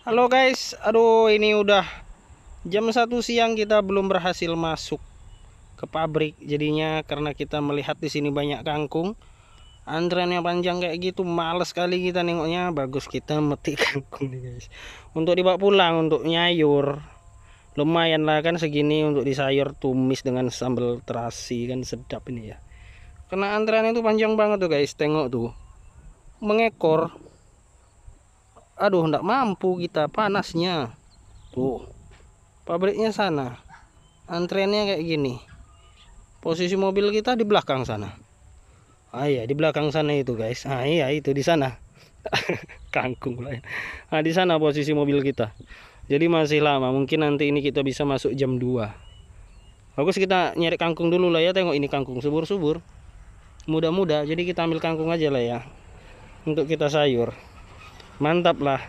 Halo guys, aduh ini udah jam 1 siang kita belum berhasil masuk ke pabrik. Jadinya karena kita melihat di sini banyak kangkung, antreannya panjang kayak gitu, males kali kita nengoknya. Bagus kita metik kangkung nih guys. Untuk dibawa pulang untuk nyayur. Lumayan lah kan segini untuk disayur tumis dengan sambal terasi kan sedap ini ya. Karena antreannya itu panjang banget tuh guys, tengok tuh. Mengekor. Aduh, ndak mampu kita panasnya. Tuh. Pabriknya sana, antreannya kayak gini. Posisi mobil kita di belakang sana. Ah iya, di belakang sana itu guys. Ah iya, itu di sana. Kangkung lah ya. Nah di sana posisi mobil kita. Jadi masih lama, mungkin nanti ini kita bisa masuk jam 2. Bagus, kita nyari kangkung dulu lah ya. Tengok ini kangkung subur-subur, muda-muda. Jadi kita ambil kangkung aja lah ya, untuk kita sayur. Mantap lah.